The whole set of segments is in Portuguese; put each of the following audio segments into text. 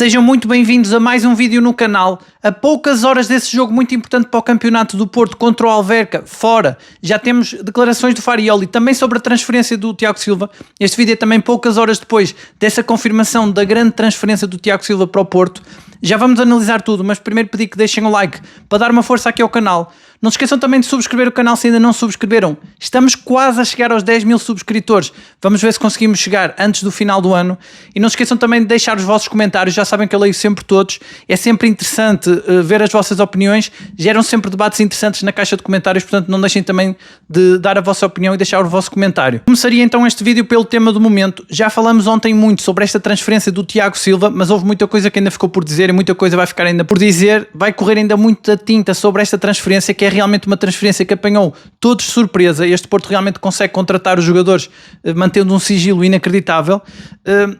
Sejam muito bem-vindos a mais um vídeo no canal. A poucas horas desse jogo muito importante para o campeonato do Porto contra o Alverca, fora, já temos declarações do Farioli também sobre a transferência do Tiago Silva. Este vídeo é também poucas horas depois dessa confirmação da grande transferência do Tiago Silva para o Porto. Já vamos analisar tudo, mas primeiro pedir que deixem o like para dar uma força aqui ao canal. Não se esqueçam também de subscrever o canal se ainda não subscreveram. Estamos quase a chegar aos 10 mil subscritores. Vamos ver se conseguimos chegar antes do final do ano. E não se esqueçam também de deixar os vossos comentários. Já sabem que eu leio sempre todos. É sempre interessante ver as vossas opiniões. Geram sempre debates interessantes na caixa de comentários. Portanto, não deixem também de dar a vossa opinião e deixar o vosso comentário. Começaria então este vídeo pelo tema do momento. Já falamos ontem muito sobre esta transferência do Tiago Silva, mas houve muita coisa que ainda ficou por dizer e muita coisa vai ficar ainda por dizer. Vai correr ainda muita tinta sobre esta transferência, que é realmente uma transferência que apanhou todos de surpresa. Este Porto realmente consegue contratar os jogadores mantendo um sigilo inacreditável.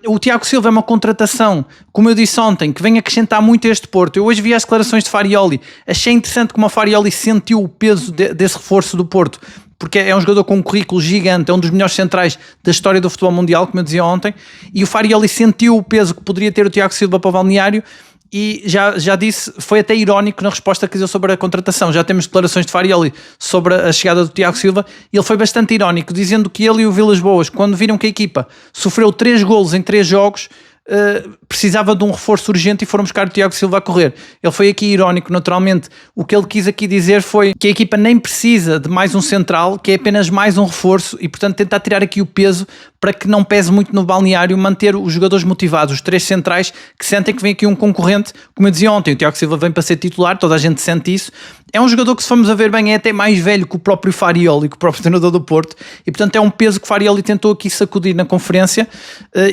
O Tiago Silva é uma contratação, como eu disse ontem, que vem acrescentar muito a este Porto. Eu hoje vi as declarações de Farioli, achei interessante como o Farioli sentiu o peso desse reforço do Porto, porque é um jogador com um currículo gigante, é um dos melhores centrais da história do futebol mundial, como eu dizia ontem, e o Farioli sentiu o peso que poderia ter o Tiago Silva para o balneário. E já disse, foi até irónico na resposta que deu sobre a contratação. Já temos declarações de Farioli sobre a chegada do Tiago Silva e ele foi bastante irónico, dizendo que ele e o Vilas Boas, quando viram que a equipa sofreu 3 golos em 3 jogos, precisava de um reforço urgente e foram buscar o Tiago Silva a correr. Ele foi aqui irónico, naturalmente. O que ele quis aqui dizer foi que a equipa nem precisa de mais um central, que é apenas mais um reforço e, portanto, tentar tirar aqui o peso para que não pese muito no balneário, manter os jogadores motivados, os 3 centrais que sentem que vem aqui um concorrente. Como eu dizia ontem, o Tiago Silva vem para ser titular, toda a gente sente isso. É um jogador que, se formos a ver bem, é até mais velho que o próprio Farioli, que o próprio treinador do Porto, e portanto é um peso que o Farioli tentou aqui sacudir na conferência,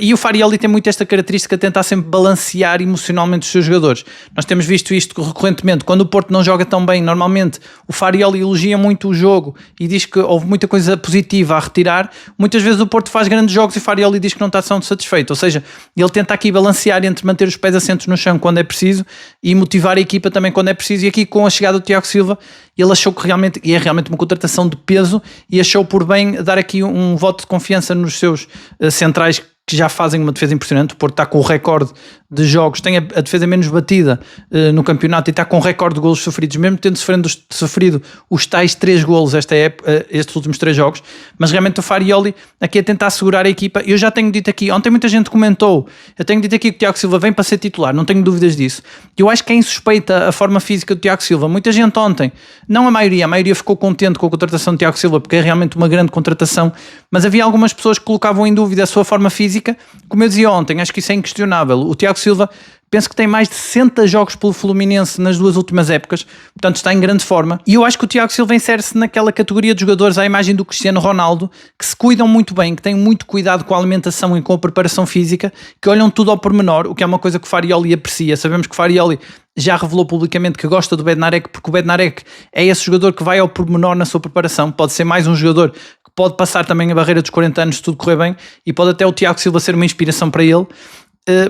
e o Farioli tem muito esta característica de tentar sempre balancear emocionalmente os seus jogadores. Nós temos visto isto recorrentemente, quando o Porto não joga tão bem, normalmente o Farioli elogia muito o jogo e diz que houve muita coisa positiva a retirar. Muitas vezes o Porto faz grandes jogos e o Farioli diz que não está tão satisfeito, ou seja, ele tenta aqui balancear entre manter os pés assentos no chão quando é preciso e motivar a equipa também quando é preciso, e aqui com a chegada do Tiago Silva, ele achou que realmente, e é realmente uma contratação de peso, e achou por bem dar aqui um voto de confiança nos seus centrais, que já fazem uma defesa impressionante. O Porto está com o recorde de jogos, tem a defesa menos batida no campeonato e está com o recorde de golos sofridos, mesmo tendo sofrido os tais 3 golos estes últimos 3 jogos. Mas realmente o Farioli aqui a tentar segurar a equipa. Eu já tenho dito aqui, ontem muita gente comentou, eu tenho dito aqui que o Tiago Silva vem para ser titular, não tenho dúvidas disso. Eu acho que é insuspeita a forma física do Tiago Silva. Muita gente ontem, não a maioria ficou contente com a contratação do Tiago Silva, porque é realmente uma grande contratação, mas havia algumas pessoas que colocavam em dúvida a sua forma física. Como eu dizia ontem, acho que isso é inquestionável. O Tiago Silva, penso que tem mais de 60 jogos pelo Fluminense nas 2 últimas épocas, portanto está em grande forma, e eu acho que o Tiago Silva insere-se naquela categoria de jogadores à imagem do Cristiano Ronaldo, que se cuidam muito bem, que têm muito cuidado com a alimentação e com a preparação física, que olham tudo ao pormenor, o que é uma coisa que o Farioli aprecia. Sabemos que o Farioli já revelou publicamente que gosta do Bednarek, porque o Bednarek é esse jogador que vai ao pormenor na sua preparação. Pode ser mais um jogador que pode passar também a barreira dos 40 anos se tudo correr bem, e pode até o Tiago Silva ser uma inspiração para ele.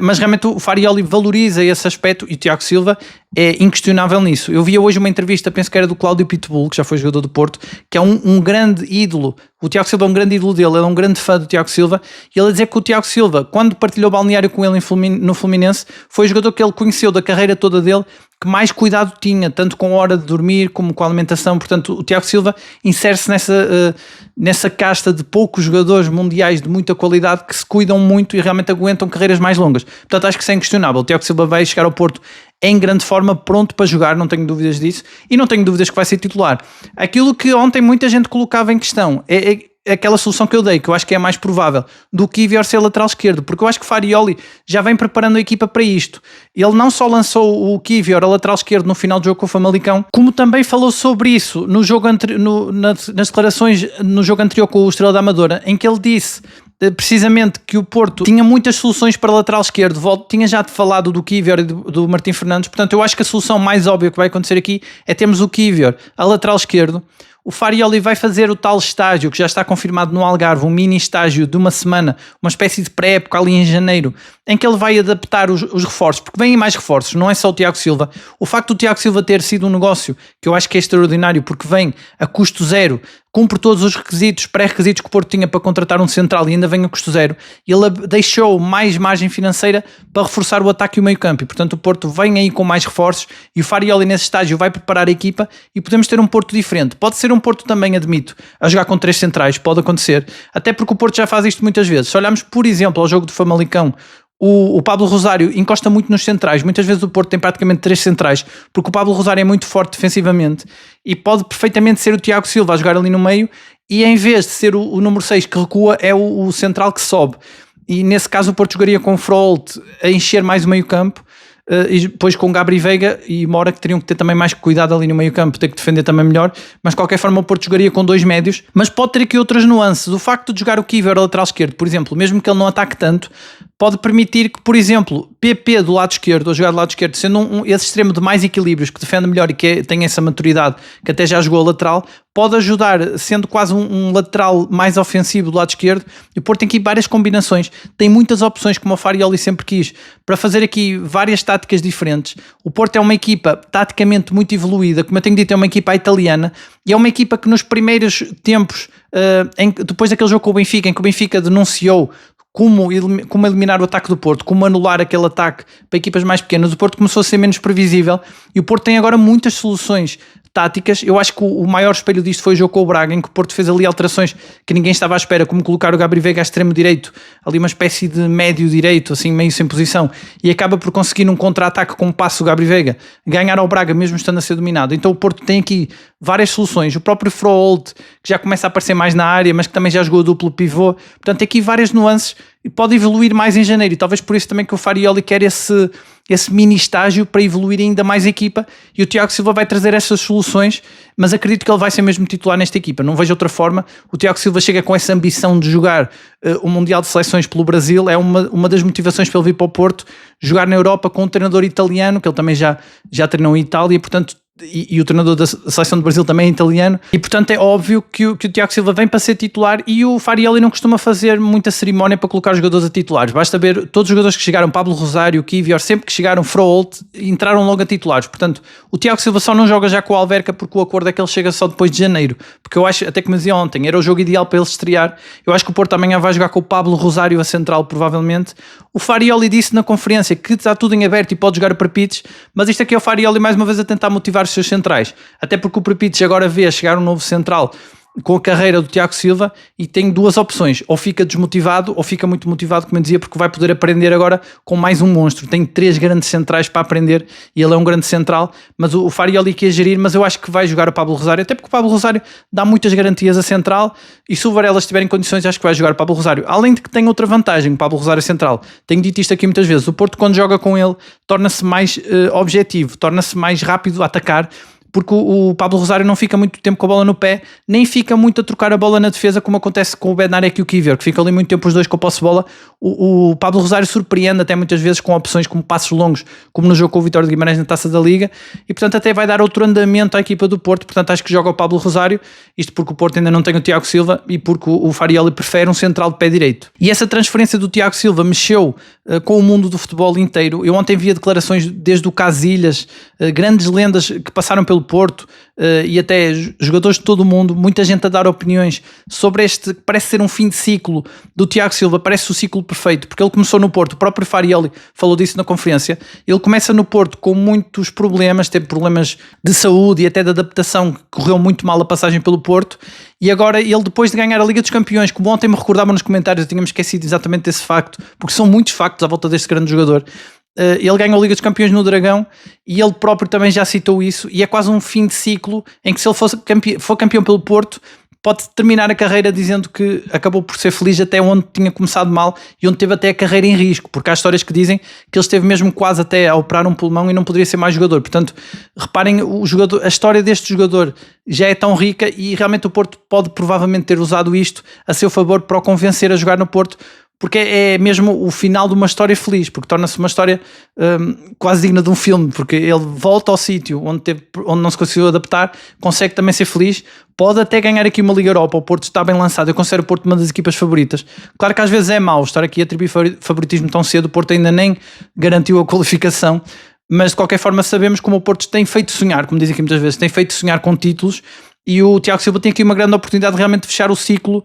Mas realmente o Farioli valoriza esse aspecto e o Tiago Silva é inquestionável nisso. Eu vi hoje uma entrevista, penso que era do Cláudio Pitbull, que já foi jogador do Porto, que é um grande ídolo. O Tiago Silva é um grande ídolo dele, ele é um grande fã do Tiago Silva, e ele a dizer que o Tiago Silva, quando partilhou o balneário com ele no Fluminense, foi o jogador que ele conheceu da carreira toda dele, que mais cuidado tinha, tanto com a hora de dormir como com a alimentação. Portanto, o Tiago Silva insere-se nessa casta de poucos jogadores mundiais de muita qualidade que se cuidam muito e realmente aguentam carreiras mais longas. Portanto, acho que isso é inquestionável. O Tiago Silva vai chegar ao Porto em grande forma, pronto para jogar, não tenho dúvidas disso, e não tenho dúvidas que vai ser titular. Aquilo que ontem muita gente colocava em questão é aquela solução que eu dei, que eu acho que é a mais provável, do Kiwior ser lateral esquerdo, porque eu acho que o Farioli já vem preparando a equipa para isto. Ele não só lançou o Kiwior a lateral esquerdo no final do jogo com o Famalicão, como também falou sobre isso no jogo nas declarações no jogo anterior com o Estrela da Amadora, em que ele disse precisamente que o Porto tinha muitas soluções para lateral esquerdo. Tinha já falado do Kiwior e do Martim Fernandes. Portanto, eu acho que a solução mais óbvia que vai acontecer aqui é termos o Kiwior a lateral esquerdo. O Farioli vai fazer o tal estágio que já está confirmado no Algarve, um mini estágio de uma semana, uma espécie de pré-época ali em janeiro, em que ele vai adaptar os reforços, porque vêm mais reforços, não é só o Tiago Silva. O facto do Tiago Silva ter sido um negócio que eu acho que é extraordinário, porque vem a custo zero, cumpre todos os requisitos, pré-requisitos que o Porto tinha para contratar um central e ainda vem a custo zero, ele deixou mais margem financeira para reforçar o ataque e o meio campo, e portanto o Porto vem aí com mais reforços, e o Farioli nesse estágio vai preparar a equipa, e podemos ter um Porto diferente. Pode ser um Porto também, admito, a jogar com 3 centrais, pode acontecer, até porque o Porto já faz isto muitas vezes. Se olharmos, por exemplo, ao jogo do Famalicão, o Pablo Rosário encosta muito nos centrais. Muitas vezes o Porto tem praticamente 3 centrais, porque o Pablo Rosário é muito forte defensivamente, e pode perfeitamente ser o Tiago Silva a jogar ali no meio, e em vez de ser o número 6 que recua, é o central que sobe. E nesse caso o Porto jogaria com o Froholt a encher mais o meio campo, e depois com Gabri Veiga e Mora, que teriam que ter também mais cuidado ali no meio campo, ter que defender também melhor, mas de qualquer forma o Porto jogaria com 2 médios. Mas pode ter aqui outras nuances. O facto de jogar o Kiwior lateral esquerdo, por exemplo, mesmo que ele não ataque tanto, pode permitir que, por exemplo, PP do lado esquerdo, ou jogar do lado esquerdo, sendo esse extremo de mais equilíbrios, que defende melhor e que tem essa maturidade, que até já jogou a lateral, pode ajudar, sendo quase um lateral mais ofensivo do lado esquerdo. E o Porto tem aqui várias combinações, tem muitas opções, como o Farioli sempre quis, para fazer aqui várias táticas diferentes. O Porto é uma equipa taticamente muito evoluída, como eu tenho dito, é uma equipa italiana, e é uma equipa que nos primeiros tempos, depois daquele jogo com o Benfica, em que o Benfica denunciou como eliminar o ataque do Porto, como anular aquele ataque para equipas mais pequenas, o Porto começou a ser menos previsível, e o Porto tem agora muitas soluções táticas. Eu acho que o maior espelho disto foi o jogo com o Braga, em que o Porto fez ali alterações que ninguém estava à espera, como colocar o Gabri Veiga a extremo direito, ali uma espécie de médio direito, assim meio sem posição, e acaba por conseguir num contra-ataque com um passo o Gabri Veiga, ganhar ao Braga mesmo estando a ser dominado. Então o Porto tem aqui várias soluções. O próprio Froholt, que já começa a aparecer mais na área, mas que também já jogou duplo pivô. Portanto, tem aqui várias nuances e pode evoluir mais em janeiro, e talvez por isso também que o Farioli quer esse mini estágio para evoluir ainda mais a equipa, e o Tiago Silva vai trazer essas soluções, mas acredito que ele vai ser mesmo titular nesta equipa, não vejo outra forma. O Tiago Silva chega com essa ambição de jogar o Mundial de Seleções pelo Brasil, é uma das motivações para ele vir para o Porto, jogar na Europa com um treinador italiano, que ele também já treinou em Itália, portanto, e o treinador da Seleção do Brasil também é italiano, e portanto é óbvio que o Tiago Silva vem para ser titular, e o Farioli não costuma fazer muita cerimónia para colocar os jogadores a titulares. Basta ver todos os jogadores que chegaram, Pablo Rosário, Kiwior, sempre que chegaram, Froholt, entraram logo a titulares. Portanto, o Tiago Silva só não joga já com o Alverca, porque o acordo é que ele chega só depois de janeiro, porque eu acho, até que me dizia ontem, era o jogo ideal para ele estrear. Eu acho que o Porto amanhã vai jogar com o Pablo Rosário a central, provavelmente. O Farioli disse na conferência que está tudo em aberto e pode jogar o Perpites, mas isto aqui é o Farioli mais uma vez a tentar motivar os seus centrais, até porque o Perpites agora vê chegar um novo central com a carreira do Tiago Silva, e tem 2 opções: ou fica desmotivado ou fica muito motivado, como eu dizia, porque vai poder aprender agora com mais um monstro. Tem 3 grandes centrais para aprender e ele é um grande central, mas o Farioli quer gerir, mas eu acho que vai jogar o Pablo Rosário, até porque o Pablo Rosário dá muitas garantias a central, e se o Varela estiver em condições, acho que vai jogar o Pablo Rosário. Além de que tem outra vantagem, o Pablo Rosário central, tenho dito isto aqui muitas vezes, o Porto quando joga com ele torna-se mais objetivo, torna-se mais rápido a atacar, porque o Pablo Rosário não fica muito tempo com a bola no pé, nem fica muito a trocar a bola na defesa, como acontece com o Bednarek e o Kiwior, que ficam ali muito tempo os dois com a posse de bola. O Pablo Rosário surpreende até muitas vezes com opções como passos longos, como no jogo com o Vitória de Guimarães na Taça da Liga, e portanto até vai dar outro andamento à equipa do Porto. Portanto acho que joga o Pablo Rosário, isto porque o Porto ainda não tem o Tiago Silva, e porque o Farioli prefere um central de pé direito. E essa transferência do Tiago Silva mexeu com o mundo do futebol inteiro. Eu ontem via declarações desde o Casillas, grandes lendas que passaram pelo Porto, e até jogadores de todo o mundo, muita gente a dar opiniões sobre este, que parece ser um fim de ciclo do Tiago Silva, parece o ciclo perfeito, porque ele começou no Porto, o próprio Farioli falou disso na conferência, ele começa no Porto com muitos problemas, teve problemas de saúde e até de adaptação, que correu muito mal a passagem pelo Porto, e agora ele, depois de ganhar a Liga dos Campeões, como ontem me recordavam nos comentários, eu tinha-me esquecido exatamente desse facto, porque são muitos factos à volta deste grande jogador. Ele ganhou a Liga dos Campeões no Dragão, e ele próprio também já citou isso, e é quase um fim de ciclo em que, se ele for campeão pelo Porto, pode terminar a carreira dizendo que acabou por ser feliz até onde tinha começado mal e onde teve até a carreira em risco, porque há histórias que dizem que ele esteve mesmo quase até a operar um pulmão e não poderia ser mais jogador. Portanto, reparem, a história deste jogador já é tão rica, e realmente o Porto pode provavelmente ter usado isto a seu favor para o convencer a jogar no Porto, porque é mesmo o final de uma história feliz, porque torna-se uma história quase digna de um filme, porque ele volta ao sítio onde não se conseguiu adaptar, consegue também ser feliz, pode até ganhar aqui uma Liga Europa. O Porto está bem lançado, eu considero o Porto uma das equipas favoritas. Claro que às vezes é mau estar aqui a atribuir favoritismo tão cedo, o Porto ainda nem garantiu a qualificação, mas de qualquer forma sabemos como o Porto tem feito sonhar, como dizem aqui muitas vezes, tem feito sonhar com títulos, e o Tiago Silva tem aqui uma grande oportunidade de realmente fechar o ciclo,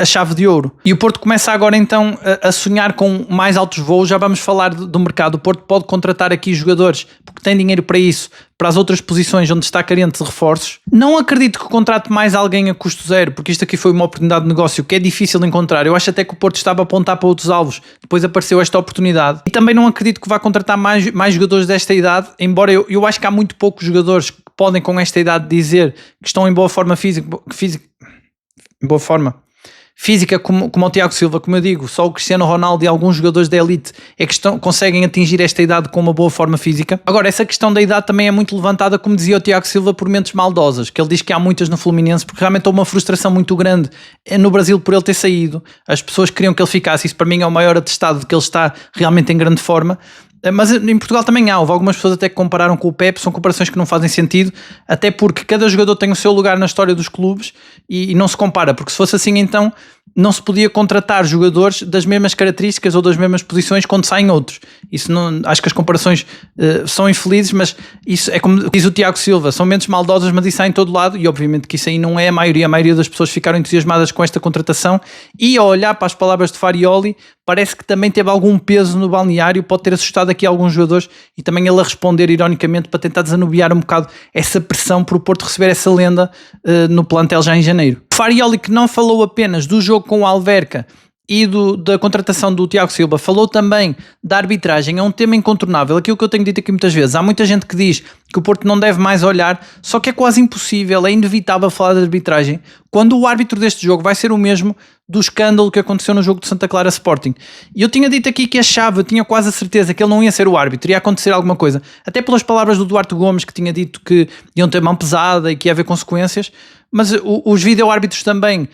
a chave de ouro. E o Porto começa agora então a sonhar com mais altos voos. Já vamos falar do mercado. O Porto pode contratar aqui jogadores, porque tem dinheiro para isso, para as outras posições onde está carente de reforços. Não acredito que contrate mais alguém a custo zero, porque isto aqui foi uma oportunidade de negócio que é difícil de encontrar. Eu acho até que o Porto estava a apontar para outros alvos, depois apareceu esta oportunidade. E também não acredito que vá contratar mais jogadores desta idade, embora eu acho que há muito poucos jogadores que podem com esta idade dizer que estão em boa forma física como o Tiago Silva. Como eu digo, só o Cristiano Ronaldo e alguns jogadores da elite é que conseguem atingir esta idade com uma boa forma física. Agora, essa questão da idade também é muito levantada, como dizia o Tiago Silva, por mentes maldosas, que ele diz que há muitas no Fluminense, porque realmente há uma frustração muito grande no Brasil por ele ter saído. As pessoas queriam que ele ficasse, isso para mim é o maior atestado de que ele está realmente em grande forma. Mas em Portugal também houve algumas pessoas até que compararam com o Pepe, são comparações que não fazem sentido, até porque cada jogador tem o seu lugar na história dos clubes e não se compara, porque se fosse assim então não se podia contratar jogadores das mesmas características ou das mesmas posições quando saem outros. Isso não, acho que as comparações são infelizes, mas isso é como diz o Tiago Silva, são mentes maldosas, mas isso há em todo lado e obviamente que isso aí não é a maioria das pessoas ficaram entusiasmadas com esta contratação e ao olhar para as palavras de Farioli parece que também teve algum peso no balneário, pode ter assustado aqui alguns jogadores e também ele a responder ironicamente para tentar desanuviar um bocado essa pressão por o Porto receber essa lenda no plantel já em janeiro. Farioli, que não falou apenas do jogo com o Alverca e da contratação do Tiago Silva, falou também da arbitragem, é um tema incontornável, aquilo que eu tenho dito aqui muitas vezes, há muita gente que diz que o Porto não deve mais olhar, só que é quase impossível, é inevitável falar de arbitragem, quando o árbitro deste jogo vai ser o mesmo do escândalo que aconteceu no jogo de Santa Clara Sporting. E eu tinha dito aqui que eu tinha quase a certeza que ele não ia ser o árbitro, ia acontecer alguma coisa, até pelas palavras do Duarte Gomes, que tinha dito que iam ter mão pesada e que ia haver consequências, mas os vídeo-árbitros também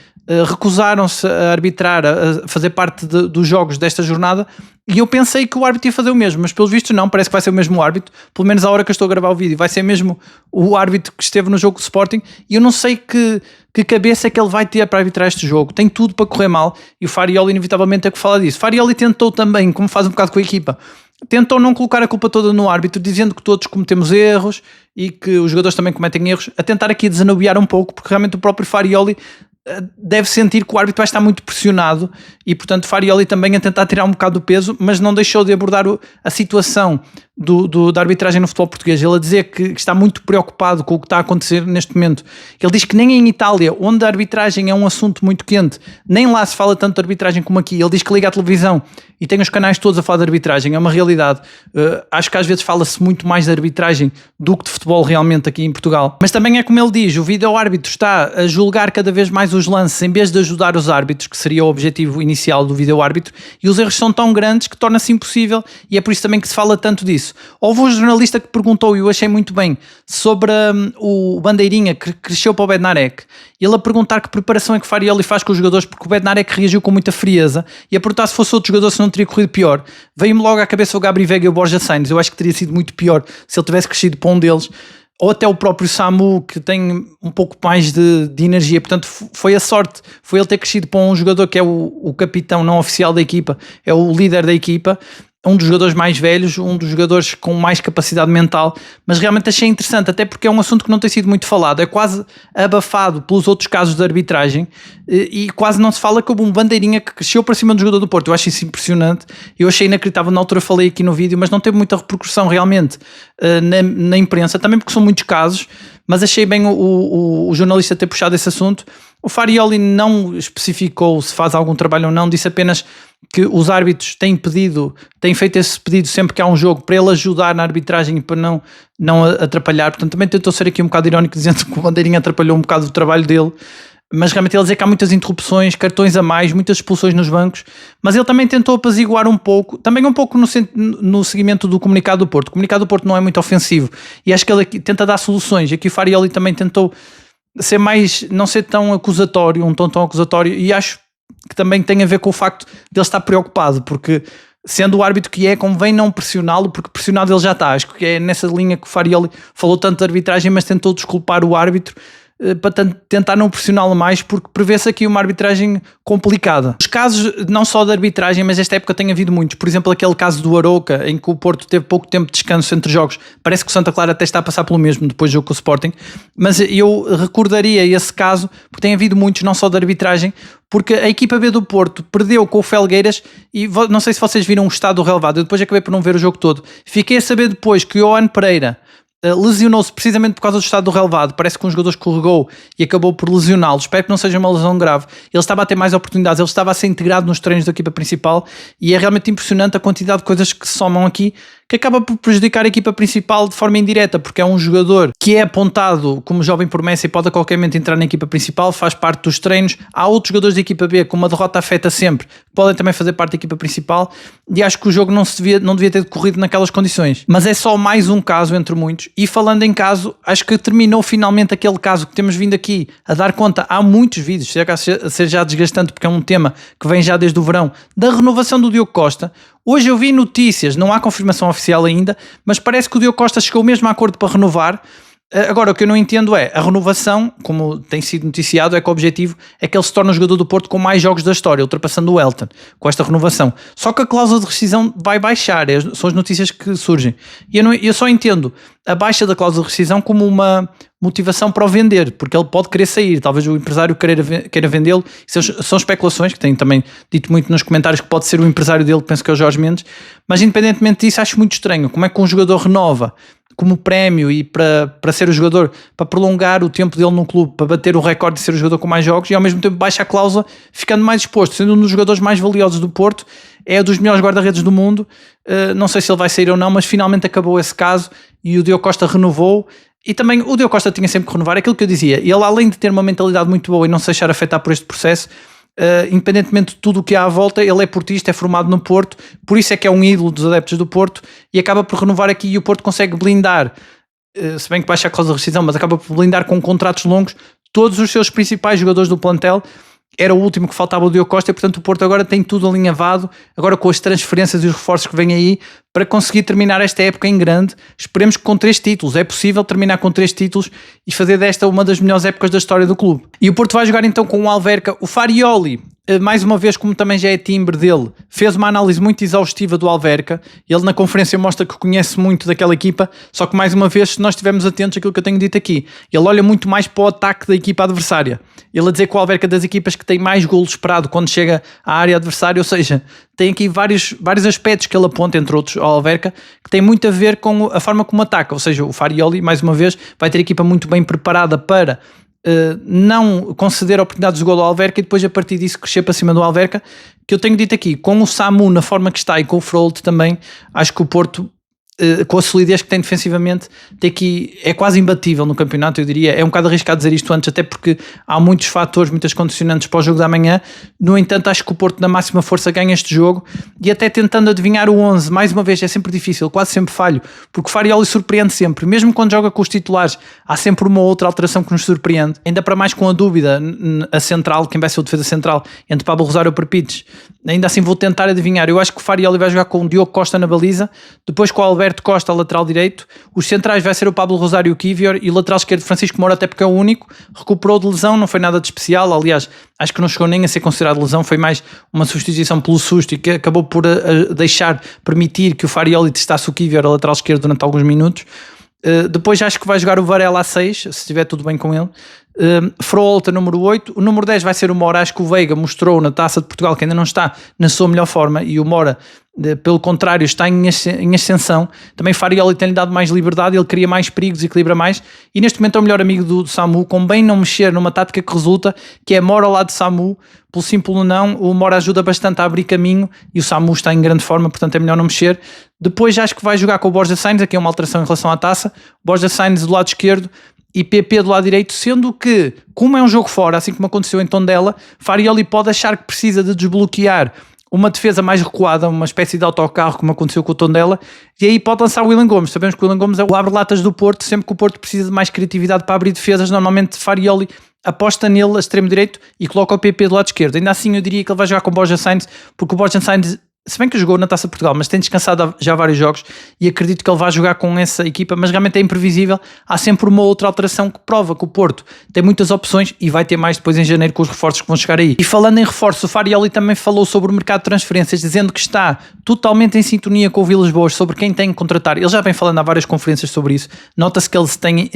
recusaram-se a arbitrar, a fazer parte dos jogos desta jornada, e eu pensei que o árbitro ia fazer o mesmo, mas pelos vistos não, parece que vai ser o mesmo árbitro, pelo menos a hora que eu estou a gravar o vídeo, vai ser mesmo o árbitro que esteve no jogo do Sporting, e eu não sei que cabeça é que ele vai ter para arbitrar este jogo, tem tudo para correr mal, e o Farioli inevitavelmente é que fala disso. Farioli tentou também, como faz um bocado com a equipa, tentou não colocar a culpa toda no árbitro, dizendo que todos cometemos erros e que os jogadores também cometem erros, a tentar aqui desanuviar um pouco, porque realmente o próprio Farioli deve sentir que o árbitro vai estar muito pressionado e portanto Farioli também a tentar tirar um bocado do peso, mas não deixou de abordar a situação da arbitragem no futebol português. Ele a dizer que está muito preocupado com o que está a acontecer neste momento. Ele diz que nem em Itália, onde a arbitragem é um assunto muito quente, nem lá se fala tanto de arbitragem como aqui. Ele diz que liga à televisão e tem os canais todos a falar de arbitragem, é uma realidade. Acho que às vezes fala-se muito mais de arbitragem do que de futebol realmente aqui em Portugal. Mas também é como ele diz, o vídeo-árbitro está a julgar cada vez mais os lances em vez de ajudar os árbitros, que seria o objetivo inicial do vídeo-árbitro, e os erros são tão grandes que torna-se impossível, e é por isso também que se fala tanto disso. Houve um jornalista que perguntou, e eu achei muito bem, sobre o Bandeirinha, que cresceu para o Bednarek, ele a perguntar que preparação é que Farioli faz com os jogadores, porque o Bednarek reagiu com muita frieza, e a perguntar se fosse outro jogador se não teria corrido pior. Veio-me logo à cabeça o Gabri Veiga e o Borja Sainz, eu acho que teria sido muito pior se ele tivesse crescido para um deles, ou até o próprio Samu, que tem um pouco mais de energia. Portanto, foi a sorte, foi ele ter crescido para um jogador que é o capitão não oficial da equipa, é o líder da equipa, um dos jogadores mais velhos, um dos jogadores com mais capacidade mental, mas realmente achei interessante, até porque é um assunto que não tem sido muito falado, é quase abafado pelos outros casos de arbitragem e quase não se fala que houve um Bandeirinha que cresceu para cima do jogador do Porto. Eu acho isso impressionante, eu achei inacreditável, na altura falei aqui no vídeo, mas não teve muita repercussão realmente na imprensa, também porque são muitos casos, mas achei bem o jornalista ter puxado esse assunto. O Farioli não especificou se faz algum trabalho ou não, disse apenas que os árbitros têm feito esse pedido sempre que há um jogo para ele ajudar na arbitragem e para não atrapalhar. Portanto, também tentou ser aqui um bocado irónico, dizendo que o Bandeirinha atrapalhou um bocado o trabalho dele, mas realmente ele dizer que há muitas interrupções, cartões a mais, muitas expulsões nos bancos, mas ele também tentou apaziguar um pouco, também um pouco no seguimento do comunicado do Porto. O comunicado do Porto não é muito ofensivo e acho que ele aqui tenta dar soluções. Aqui o Farioli também tentou não ser tão acusatório, um tom tão acusatório, e acho que também tem a ver com o facto de ele estar preocupado, porque sendo o árbitro que é, convém não pressioná-lo, porque pressionado ele já está. Acho que é nessa linha que o Farioli falou tanto de arbitragem, mas tentou desculpar o árbitro, para tentar não pressioná-lo mais, porque prevê-se aqui uma arbitragem complicada. Os casos, não só de arbitragem, mas esta época tem havido muitos. Por exemplo, aquele caso do Arouca, em que o Porto teve pouco tempo de descanso entre jogos. Parece que o Santa Clara até está a passar pelo mesmo depois do jogo com o Sporting, mas eu recordaria esse caso, porque tem havido muitos, não só de arbitragem, porque a equipa B do Porto perdeu com o Felgueiras e não sei se vocês viram o estado do relevado, eu depois acabei por não ver o jogo todo. Fiquei a saber depois que o Johan Pereira lesionou-se precisamente por causa do estado do relevado. Parece que um jogador escorregou e acabou por lesioná-lo. Espero que não seja uma lesão grave. Ele estava a ter mais oportunidades, ele estava a ser integrado nos treinos da equipa principal e é realmente impressionante a quantidade de coisas que se somam aqui, que acaba por prejudicar a equipa principal de forma indireta, porque é um jogador que é apontado como jovem promessa e pode a qualquer momento entrar na equipa principal, faz parte dos treinos. Há outros jogadores da equipa B, como a derrota afeta sempre, que podem também fazer parte da equipa principal, e acho que o jogo não devia ter decorrido naquelas condições. Mas é só mais um caso entre muitos. E falando em caso, acho que terminou finalmente aquele caso que temos vindo aqui a dar conta. Há muitos vídeos, chega a ser já desgastante, porque é um tema que vem já desde o verão, da renovação do Diogo Costa. Hoje eu vi notícias, não há confirmação oficial ainda, mas parece que o Diogo Costa chegou mesmo a acordo para renovar. Agora, o que eu não entendo é, a renovação, como tem sido noticiado, é que o objetivo é que ele se torne o jogador do Porto com mais jogos da história, ultrapassando o Elton, com esta renovação. Só que a cláusula de rescisão vai baixar, são as notícias que surgem. E eu só entendo a baixa da cláusula de rescisão como uma motivação para o vender, porque ele pode querer sair, talvez o empresário queira vendê-lo. São especulações, que têm também dito muito nos comentários que pode ser o empresário dele, penso que é o Jorge Mendes, mas independentemente disso, acho muito estranho como é que um jogador renova como prémio e para ser o jogador, para prolongar o tempo dele no clube, para bater o recorde de ser o jogador com mais jogos, e ao mesmo tempo baixa a cláusula, ficando mais exposto, sendo um dos jogadores mais valiosos do Porto, é dos melhores guarda-redes do mundo. Não sei se ele vai sair ou não, mas finalmente acabou esse caso e o Diogo Costa renovou. E também o Diogo Costa tinha sempre que renovar, aquilo que eu dizia, ele além de ter uma mentalidade muito boa e não se deixar afetar por este processo, independentemente de tudo o que há à volta, ele é portista, é formado no Porto, por isso é que é um ídolo dos adeptos do Porto e acaba por renovar aqui, e o Porto consegue blindar, se bem que baixa a cláusula de rescisão, mas acaba por blindar com contratos longos todos os seus principais jogadores do plantel. Era o último que faltava, o Diogo Costa, e portanto o Porto agora tem tudo alinhavado, agora com as transferências e os reforços que vêm aí, para conseguir terminar esta época em grande. Esperemos que com 3 títulos, é possível terminar com 3 títulos e fazer desta uma das melhores épocas da história do clube. E o Porto vai jogar então com o Alverca. O Farioli, mais uma vez, como também já é timbre dele, fez uma análise muito exaustiva do Alverca. Ele na conferência mostra que conhece muito daquela equipa, só que mais uma vez, se nós estivermos atentos àquilo que eu tenho dito aqui, ele olha muito mais para o ataque da equipa adversária. Ele a dizer que o Alverca é das equipas que tem mais golos esperado quando chega à área adversária, ou seja, tem aqui vários aspectos que ele aponta, entre outros, ao Alverca, que tem muito a ver com a forma como ataca. Ou seja, o Farioli, mais uma vez, vai ter a equipa muito bem preparada para não conceder oportunidades de gol ao Alverca e depois a partir disso crescer para cima do Alverca, que eu tenho dito aqui, com o Samu na forma que está e com o Frolt também, acho que o Porto, com a solidez que tem defensivamente, tem aqui, é quase imbatível no campeonato, eu diria. É um bocado arriscado dizer isto antes, até porque há muitos fatores, muitas condicionantes para o jogo da manhã. No entanto, acho que o Porto na máxima força ganha este jogo, e até tentando adivinhar o 11, mais uma vez é sempre difícil, quase sempre falho, porque o Farioli surpreende sempre, mesmo quando joga com os titulares, há sempre uma ou outra alteração que nos surpreende, ainda para mais com a dúvida, a central, quem vai ser o defesa central, entre Pablo Rosário ou Perpites. Ainda assim vou tentar adivinhar. Eu acho que o Farioli vai jogar com o Diogo Costa na baliza, depois com o Alberto Costa, lateral direito. Os centrais vai ser o Pablo Rosário e o Kivior, e o lateral esquerdo Francisco Moura, até porque é o único, recuperou de lesão, não foi nada de especial, aliás, acho que não chegou nem a ser considerado lesão, foi mais uma substituição pelo susto e que acabou por permitir que o Farioli testasse o Kivior a lateral esquerdo durante alguns minutos. Depois acho que vai jogar o Varela a 6, se estiver tudo bem com ele. Frolt número 8, o número 10 vai ser o Moura. Acho que o Veiga mostrou na Taça de Portugal que ainda não está na sua melhor forma, e o Moura, pelo contrário, está em ascensão. Também Farioli tem-lhe dado mais liberdade, ele cria mais perigos, equilibra mais, e neste momento é o melhor amigo do Samu, com bem não mexer numa tática que resulta, que é Moura ao lado de Samu. Pelo simples não, o Moura ajuda bastante a abrir caminho e o Samu está em grande forma, portanto é melhor não mexer. Depois acho que vai jogar com o Borja Sainz, aqui é uma alteração em relação à Taça, Borja Sainz do lado esquerdo e PP do lado direito, sendo que, como é um jogo fora, assim como aconteceu em Tondela, Farioli pode achar que precisa de desbloquear uma defesa mais recuada, uma espécie de autocarro, como aconteceu com o Tondela, e aí pode lançar o Willian Gomes. Sabemos que o Willian Gomes é o abre-latas do Porto, sempre que o Porto precisa de mais criatividade para abrir defesas, normalmente Farioli aposta nele a extremo direito e coloca o PP do lado esquerdo. Ainda assim eu diria que ele vai jogar com o Borja Sainz, porque o Borja Sainz se bem que jogou na Taça de Portugal, mas tem descansado já vários jogos e acredito que ele vai jogar com essa equipa, mas realmente é imprevisível. Há sempre uma outra alteração que prova que o Porto tem muitas opções e vai ter mais depois em janeiro com os reforços que vão chegar aí. E falando em reforços, o Farioli também falou sobre o mercado de transferências, dizendo que está totalmente em sintonia com o Vilas Boas sobre quem tem que contratar. Ele já vem falando há várias conferências sobre isso. Nota-se que ele se tem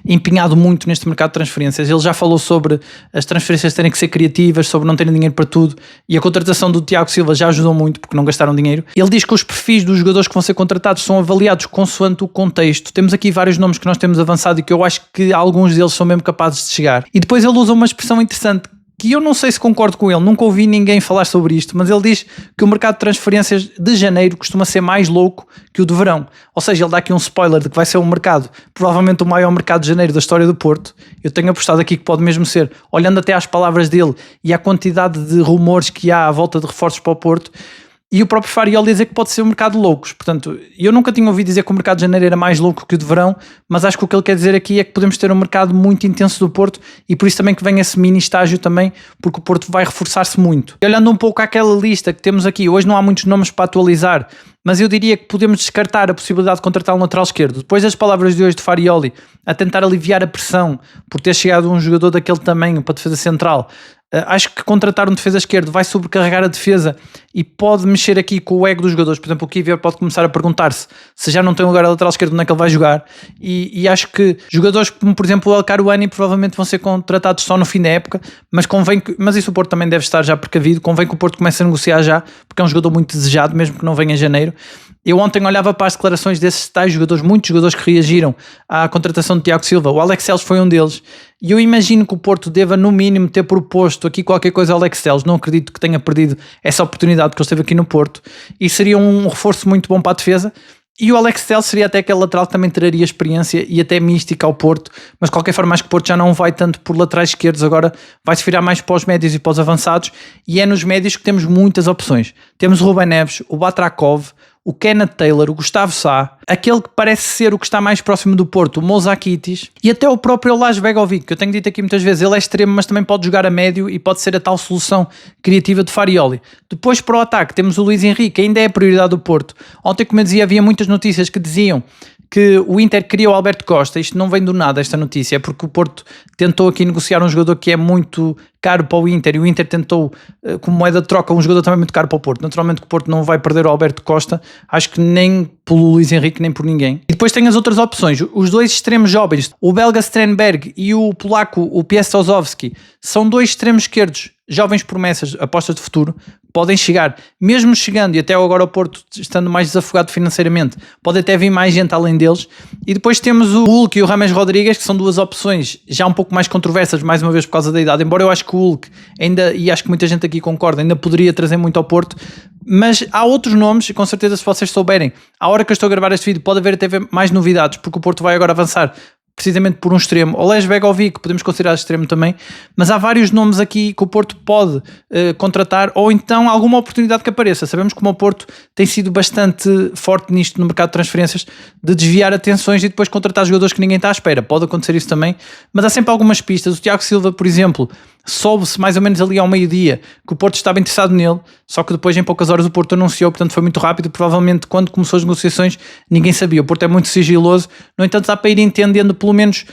empenhado muito neste mercado de transferências. Ele já falou sobre as transferências terem que ser criativas, sobre não terem dinheiro para tudo, e a contratação do Tiago Silva já ajudou muito porque não gastaram dinheiro. Ele diz que os perfis dos jogadores que vão ser contratados são avaliados consoante o contexto. Temos aqui vários nomes que nós temos avançado e que eu acho que alguns deles são mesmo capazes de chegar. E depois ele usa uma expressão interessante que eu não sei se concordo com ele, nunca ouvi ninguém falar sobre isto, mas ele diz que o mercado de transferências de janeiro costuma ser mais louco que o de verão. Ou seja, ele dá aqui um spoiler de que vai ser um mercado, provavelmente o maior mercado de janeiro da história do Porto. Eu tenho apostado aqui que pode mesmo ser, olhando até às palavras dele e à quantidade de rumores que há à volta de reforços para o Porto, e o próprio Farioli dizer que pode ser um mercado de loucos. Portanto, eu nunca tinha ouvido dizer que o mercado de janeiro era mais louco que o de verão, mas acho que o que ele quer dizer aqui é que podemos ter um mercado muito intenso do Porto e por isso também que vem esse mini estágio também, porque o Porto vai reforçar-se muito. E olhando um pouco àquela lista que temos aqui, hoje não há muitos nomes para atualizar, mas eu diria que podemos descartar a possibilidade de contratar um lateral esquerdo. Depois das palavras de hoje de Farioli, a tentar aliviar a pressão por ter chegado um jogador daquele tamanho para a defesa central, acho que contratar um defesa esquerdo vai sobrecarregar a defesa e pode mexer aqui com o ego dos jogadores. Por exemplo, o Kivior pode começar a perguntar-se se já não tem lugar a lateral esquerdo, onde é que ele vai jogar, e acho que jogadores como, por exemplo, o El Karouani provavelmente vão ser contratados só no fim da época, mas isso o Porto também deve estar já precavido. Convém que o Porto comece a negociar já, porque é um jogador muito desejado, mesmo que não venha em janeiro. Eu ontem olhava para as declarações desses tais jogadores, muitos jogadores que reagiram à contratação de Tiago Silva. O Alex Telles foi um deles, e eu imagino que o Porto deva no mínimo ter proposto aqui qualquer coisa ao Alex Telles. Não acredito que tenha perdido essa oportunidade que ele esteve aqui no Porto, e seria um reforço muito bom para a defesa. E o Alex Telles seria até aquele lateral que também traria experiência e até mística ao Porto, mas de qualquer forma acho que o Porto já não vai tanto por laterais esquerdos, agora vai-se virar mais para os médios e para os avançados, e é nos médios que temos muitas opções. Temos o Ruben Neves, o Batrakov, o Kenneth Taylor, o Gustavo Sá, aquele que parece ser o que está mais próximo do Porto, o Moussa Kitis, e até o próprio Lars Begovic, que eu tenho dito aqui muitas vezes, ele é extremo, mas também pode jogar a médio e pode ser a tal solução criativa de Farioli. Depois para o ataque temos o Luís Henrique, ainda é a prioridade do Porto. Ontem, como eu dizia, havia muitas notícias que diziam que o Inter queria o Alberto Costa. Isto não vem do nada, esta notícia, é porque o Porto tentou aqui negociar um jogador que é muito caro para o Inter, e o Inter tentou, como moeda de troca, um jogador também muito caro para o Porto. Naturalmente que o Porto não vai perder o Alberto Costa, acho que nem pelo Luís Henrique, nem por ninguém. E depois tem as outras opções, os dois extremos jovens, o belga Strenberg e o polaco, o Piastowski, são dois extremos esquerdos, jovens promessas, apostas de futuro, podem chegar, mesmo chegando, e até agora o Porto estando mais desafogado financeiramente, pode até vir mais gente além deles. E depois temos o Hulk e o Rames Rodrigues, que são duas opções já um pouco mais controversas, mais uma vez por causa da idade, embora eu acho que o Hulk ainda, e acho que muita gente aqui concorda, ainda poderia trazer muito ao Porto, mas há outros nomes, e com certeza se vocês souberem, à hora que eu estou a gravar este vídeo pode haver até mais novidades, porque o Porto vai agora avançar precisamente por um extremo. O Les Begovic podemos considerar extremo também, mas há vários nomes aqui que o Porto pode contratar, ou então alguma oportunidade que apareça. Sabemos que o Porto tem sido bastante forte nisto no mercado de transferências, de desviar atenções e depois contratar jogadores que ninguém está à espera. Pode acontecer isso também, mas há sempre algumas pistas. O Tiago Silva, por exemplo, soube-se mais ou menos ali ao meio-dia que o Porto estava interessado nele, só que depois em poucas horas o Porto anunciou, portanto foi muito rápido, e provavelmente quando começou as negociações ninguém sabia. O Porto é muito sigiloso, no entanto dá para ir entendendo pelo menos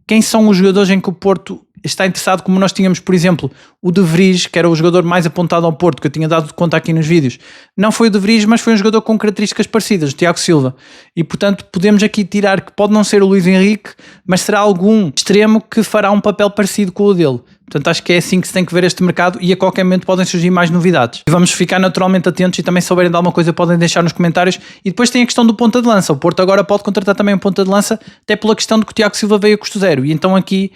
quem são os jogadores em que o Porto está interessado, como nós tínhamos, por exemplo, o De Vries, que era o jogador mais apontado ao Porto, que eu tinha dado conta aqui nos vídeos. Não foi o De Vries, mas foi um jogador com características parecidas, o Tiago Silva. E, portanto, podemos aqui tirar que pode não ser o Luís Henrique, mas será algum extremo que fará um papel parecido com o dele. Portanto, acho que é assim que se tem que ver este mercado, e a qualquer momento podem surgir mais novidades. E vamos ficar naturalmente atentos, e também se souberem de alguma coisa podem deixar nos comentários. E depois tem a questão do ponta de lança. O Porto agora pode contratar também um ponta de lança, até pela questão de que o Tiago Silva veio a custo zero. E então aqui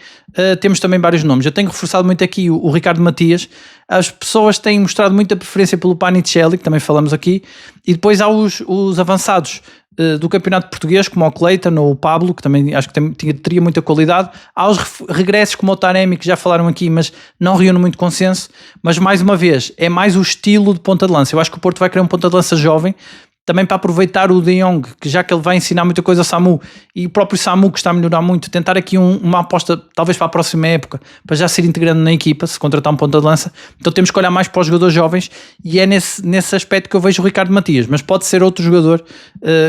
temos também vários nomes. Eu tenho reforçado muito aqui o Ricardo Matias. As pessoas têm mostrado muita preferência pelo Panicelli, que também falamos aqui. E depois há os avançados do campeonato português, como o Cleiton ou o Pablo, que também acho que teria muita qualidade. Há os regressos como o Taremi, que já falaram aqui, mas não reúne muito consenso. Mas mais uma vez, é mais o estilo de ponta de lança. Eu acho que o Porto vai querer um ponta de lança jovem, também para aproveitar o De Jong, que já que ele vai ensinar muita coisa ao Samu, e o próprio Samu que está a melhorar muito, tentar aqui uma aposta talvez para a próxima época, para já ser integrando na equipa, se contratar um ponta de lança. Então temos que olhar mais para os jogadores jovens, e é nesse aspecto que eu vejo o Ricardo Matias, mas pode ser outro jogador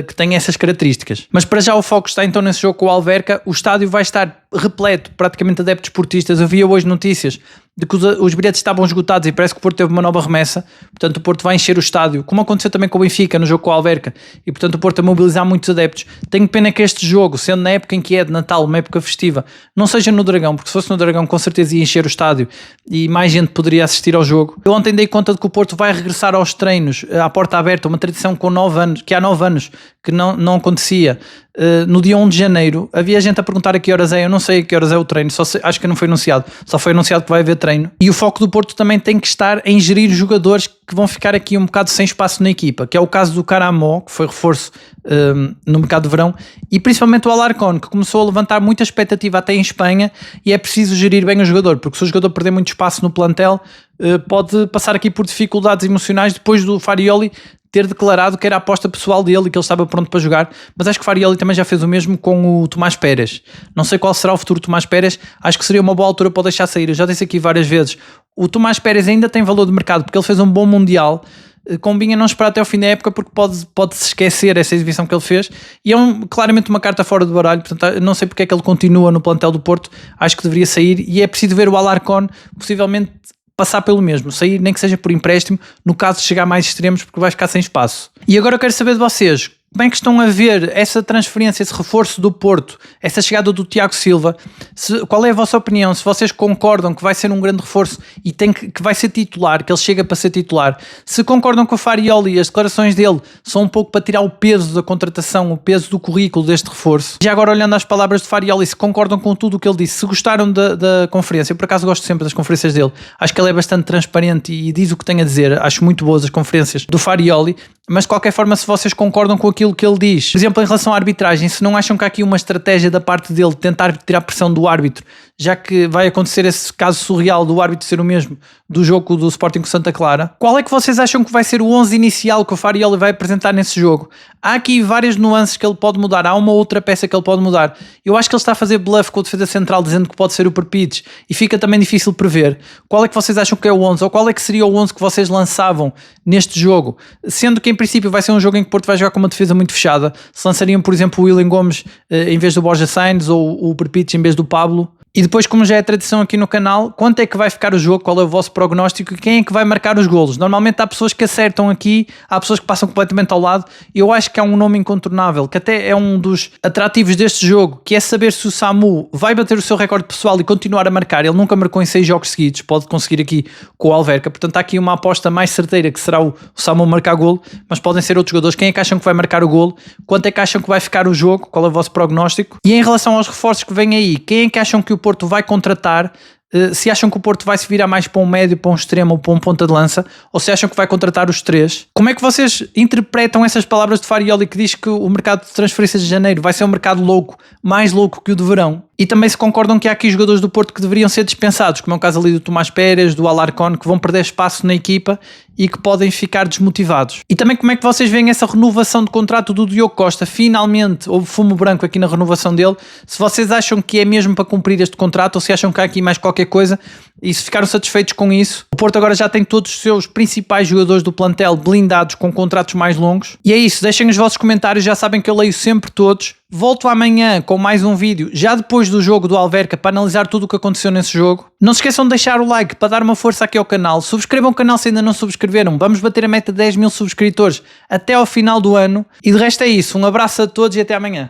que tenha essas características. Mas para já o foco está então nesse jogo com o Alverca. O estádio vai estar repleto, praticamente adeptos esportistas. Eu via hoje notícias de que os bilhetes estavam esgotados e parece que o Porto teve uma nova remessa, portanto o Porto vai encher o estádio, como aconteceu também com o Benfica no jogo com o Alverca, e portanto o Porto a mobilizar muitos adeptos. Tenho pena que este jogo, sendo na época em que é de Natal, uma época festiva, não seja no Dragão, porque se fosse no Dragão com certeza ia encher o estádio e mais gente poderia assistir ao jogo. Eu ontem dei conta de que o Porto vai regressar aos treinos à porta aberta, uma tradição com 9 anos, que há 9 anos que não acontecia. No dia 1 de janeiro havia gente a perguntar a que horas é, eu não sei a que horas é o treino, acho que não foi anunciado, só foi anunciado que vai haver treino. E o foco do Porto também tem que estar em gerir jogadores que vão ficar aqui um bocado sem espaço na equipa, que é o caso do Caramó, que foi reforço no mercado de verão, e principalmente o Alarcón, que começou a levantar muita expectativa até em Espanha, e é preciso gerir bem o jogador, porque se o jogador perder muito espaço no plantel, pode passar aqui por dificuldades emocionais depois do Farioli ter declarado que era a aposta pessoal dele e que ele estava pronto para jogar. Mas acho que Farioli também já fez o mesmo com o Tomás Pérez. Não sei qual será o futuro do Tomás Pérez, acho que seria uma boa altura para o deixar sair. Eu já disse aqui várias vezes, o Tomás Pérez ainda tem valor de mercado porque ele fez um bom Mundial. Convinha não esperar até ao fim da época, porque pode-se esquecer essa exibição que ele fez, e é claramente uma carta fora do baralho. Portanto, não sei porque é que ele continua no plantel do Porto, acho que deveria sair, e é preciso ver o Alarcón possivelmente passar pelo mesmo, sair nem que seja por empréstimo, no caso de chegar mais extremos, porque vai ficar sem espaço. E agora eu quero saber de vocês, como é que estão a ver essa transferência, esse reforço do Porto, essa chegada do Tiago Silva? Qual é a vossa opinião? Se vocês concordam que vai ser um grande reforço e que vai ser titular, que ele chega para ser titular, se concordam com o Farioli, as declarações dele são um pouco para tirar o peso da contratação, o peso do currículo deste reforço. Já agora olhando às palavras de Farioli, se concordam com tudo o que ele disse, se gostaram da conferência, eu por acaso gosto sempre das conferências dele, acho que ele é bastante transparente e diz o que tem a dizer, acho muito boas as conferências do Farioli, mas de qualquer forma, se vocês concordam com aquilo que ele diz, por exemplo, em relação à arbitragem, se não acham que há aqui uma estratégia da parte dele de tentar tirar pressão do árbitro, já que vai acontecer esse caso surreal do árbitro ser o mesmo do jogo do Sporting com Santa Clara, qual é que vocês acham que vai ser o 11 inicial que o Farioli vai apresentar nesse jogo? Há aqui várias nuances que ele pode mudar, há uma outra peça que ele pode mudar. Eu acho que ele está a fazer bluff com a defesa central, dizendo que pode ser o Perpites, e fica também difícil prever. Qual é que vocês acham que é o 11? Ou qual é que seria o 11 que vocês lançavam neste jogo? Sendo que em princípio vai ser um jogo em que o Porto vai jogar com uma defesa muito fechada. Se lançariam, por exemplo, o William Gomes em vez do Borja Sainz, ou o Perpites em vez do Pablo. E depois, como já é tradição aqui no canal, quanto é que vai ficar o jogo, qual é o vosso prognóstico e quem é que vai marcar os golos? Normalmente há pessoas que acertam aqui, há pessoas que passam completamente ao lado. Eu acho que há um nome incontornável, que até é um dos atrativos deste jogo, que é saber se o Samu vai bater o seu recorde pessoal e continuar a marcar. Ele nunca marcou em 6 jogos seguidos, pode conseguir aqui com o Alverca. Portanto, há aqui uma aposta mais certeira, que será o Samu marcar golo, mas podem ser outros jogadores. Quem é que acham que vai marcar o golo? Quanto é que acham que vai ficar o jogo? Qual é o vosso prognóstico? E em relação aos reforços que vêm aí, quem é que acham que o Porto vai contratar? Se acham que o Porto vai se virar mais para um médio, para um extremo ou para um ponta de lança, ou se acham que vai contratar os três? Como é que vocês interpretam essas palavras de Farioli, que diz que o mercado de transferências de janeiro vai ser um mercado louco, mais louco que o de verão? E também se concordam que há aqui jogadores do Porto que deveriam ser dispensados, como é o caso ali do Tomás Pérez, do Alarcón, que vão perder espaço na equipa e que podem ficar desmotivados. E também como é que vocês veem essa renovação de contrato do Diogo Costa? Finalmente houve fumo branco aqui na renovação dele. Se vocês acham que é mesmo para cumprir este contrato, ou se acham que há aqui mais qualquer coisa, e se ficaram satisfeitos com isso, o Porto agora já tem todos os seus principais jogadores do plantel blindados com contratos mais longos. E é isso, deixem os vossos comentários, já sabem que eu leio sempre todos. Volto amanhã com mais um vídeo, já depois do jogo do Alverca, para analisar tudo o que aconteceu nesse jogo. Não se esqueçam de deixar o like para dar uma força aqui ao canal. Subscrevam o canal se ainda não subscreveram. Vamos bater a meta de 10 mil subscritores até ao final do ano. E de resto é isso. Um abraço a todos e até amanhã.